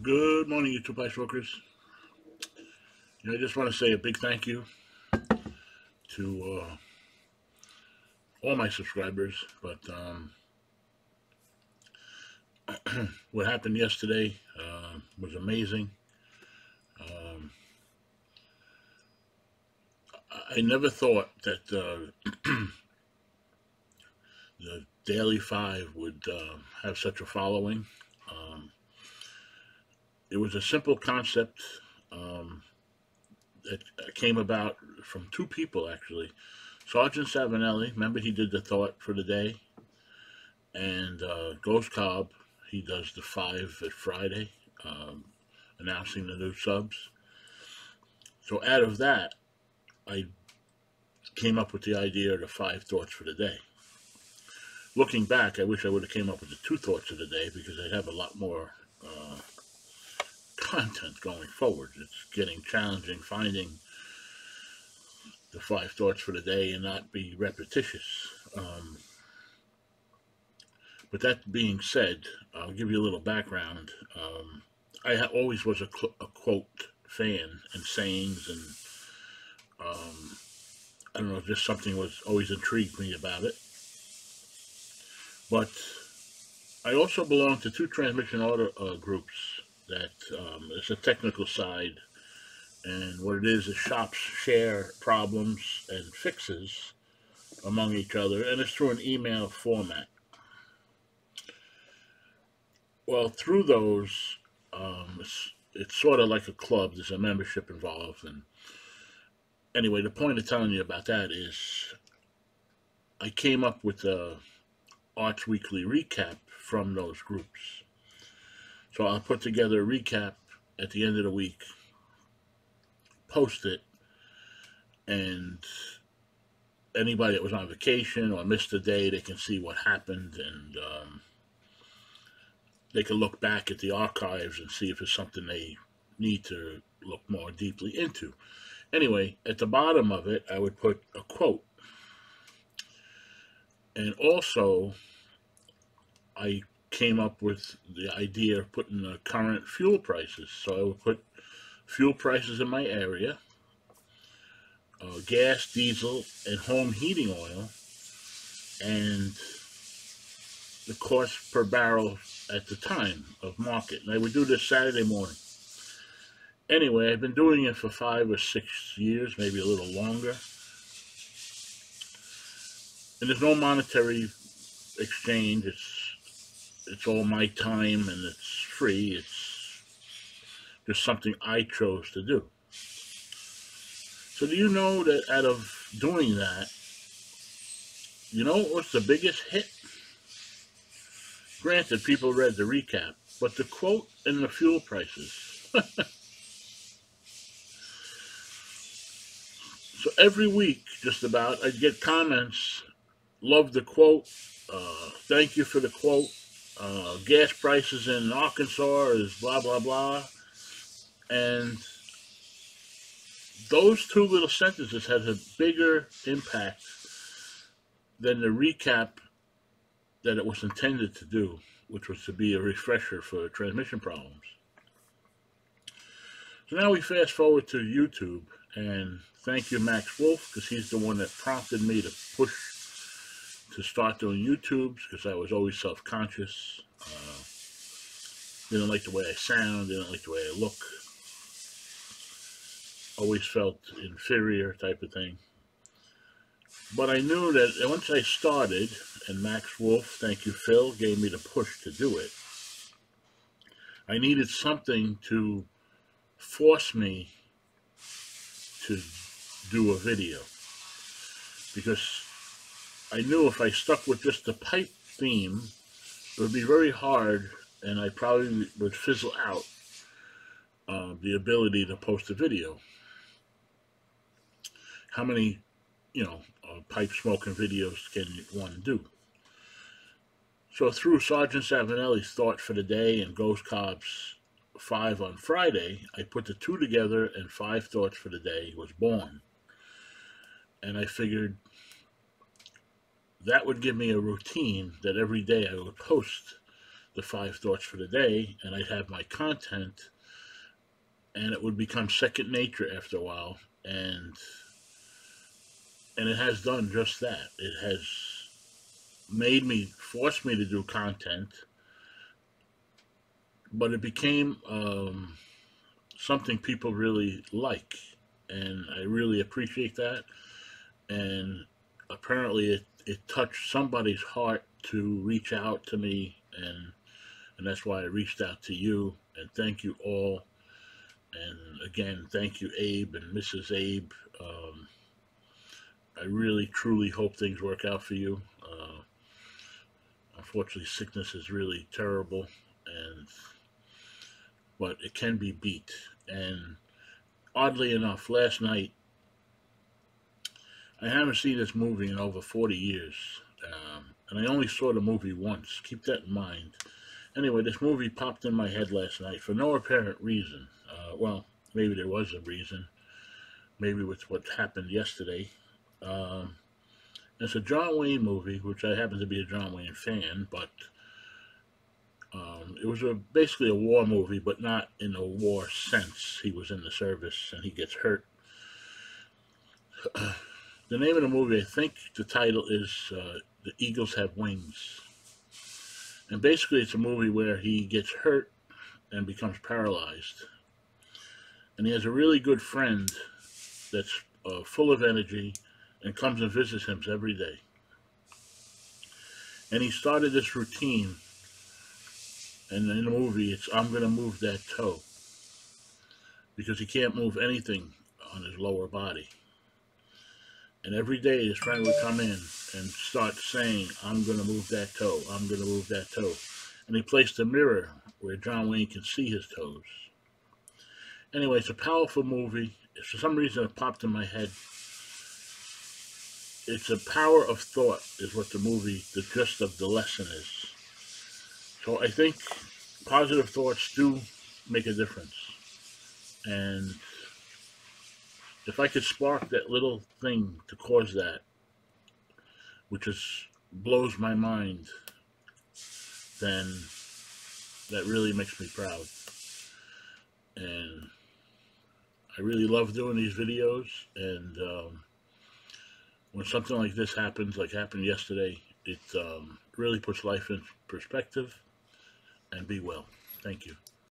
Good morning, YouTube Ice Workers. I just want to say a big thank you to all my subscribers. But what happened yesterday was amazing. Um, I never thought that the Daily Five would have such a following. Um, it was a simple concept that came about from two people, actually. Sergeant Savinelli, remember he did the thought for the day, and Ghost Cobb, he does the five at Friday, um, announcing the new subs. So out of that, I came up with the idea of the five thoughts for the day. Looking back, I wish I would have came up with the two thoughts of the day because I'd have a lot more content going forward. It's getting challenging finding the five thoughts for the day and not be repetitious. But that being said, I'll give you a little background. I always was a quote fan and sayings, and I don't know, just something was always intrigued me about it. But I also belong to two transmission order groups that it's a technical side, and what it is shops share problems and fixes among each other, and it's through an email format. Well, through those, it's sort of like a club. There's a membership involved, and anyway, the point of telling you about that is I came up with a Arts Weekly recap from those groups. So I'll put together a recap at the end of the week, post it, and anybody that was on vacation or missed a day, they can see what happened, and they can look back at the archives and see if it's something they need to look more deeply into. Anyway, at the bottom of it, I would put a quote. And also, I came up with the idea of putting the current fuel prices. So I would put fuel prices in my area, gas, diesel, and home heating oil, and the cost per barrel at the time of market. And I would do this Saturday morning. Anyway, I've been doing it for 5 or 6 years, maybe a little longer. And there's no monetary exchange. It's all my time and it's free. It's just something I chose to do. So do you know that out of doing that, you know what's the biggest hit? Granted, people read the recap, but the quote and the fuel prices. So every week, just about, I'd get comments, love the quote, thank you for the quote, gas prices in Arkansas is blah, blah, blah. And those two little sentences had a bigger impact than the recap that it was intended to do, which was to be a refresher for transmission problems. So now we fast forward to YouTube, and thank you, Max Wolf, because he's the one that prompted me to push to start doing YouTubes, because I was always self-conscious. Didn't like the way I sound, didn't like the way I look. Always felt inferior type of thing. But I knew that once I started, and Max Wolf, thank you, Phil, gave me the push to do it, I needed something to force me to do a video. Because I knew if I stuck with just the pipe theme, it would be very hard, and I probably would fizzle out the ability to post a video. How many, pipe smoking videos can one do? So through Sergeant Savinelli's thought for the day and Ghost Cobb's 5 on Friday, I put the two together, and 5 thoughts for the day was born. And I figured that would give me a routine that every day I would post the 5 thoughts for the day, and I'd have my content, and it would become second nature after a while, and it has done just that. It has forced me to do content, but it became something people really like, and I really appreciate that. And apparently, it touched somebody's heart to reach out to me, and that's why I reached out to you. And thank you all. And again, thank you, Abe and Mrs. Abe. I really, truly hope things work out for you. Unfortunately, sickness is really terrible, but it can be beat. And oddly enough, last night, I haven't seen this movie in over 40 years, and I only saw the movie once. Keep that in mind. Anyway, this movie popped in my head last night for no apparent reason. Well, maybe there was a reason. Maybe with what happened yesterday. Um, it's a John Wayne movie, which I happen to be a John Wayne fan, but it was basically a war movie, but not in a war sense. He was in the service and he gets hurt. The name of the movie, I think the title is The Eagles Have Wings. And basically it's a movie where he gets hurt and becomes paralyzed. And he has a really good friend that's full of energy and comes and visits him every day. And he started this routine, and in the movie it's, I'm going to move that toe, because he can't move anything on his lower body. And every day his friend would come in and start saying, I'm going to move that toe, I'm going to move that toe. And he placed a mirror where John Wayne can see his toes. Anyway, it's a powerful movie. For some reason it popped in my head. It's a power of thought is what the gist of the lesson is. So I think positive thoughts do make a difference. And if I could spark that little thing to cause that, which blows my mind, then that really makes me proud. And I really love doing these videos, and when something like this happens, like happened yesterday, it really puts life in perspective. And be well. Thank you.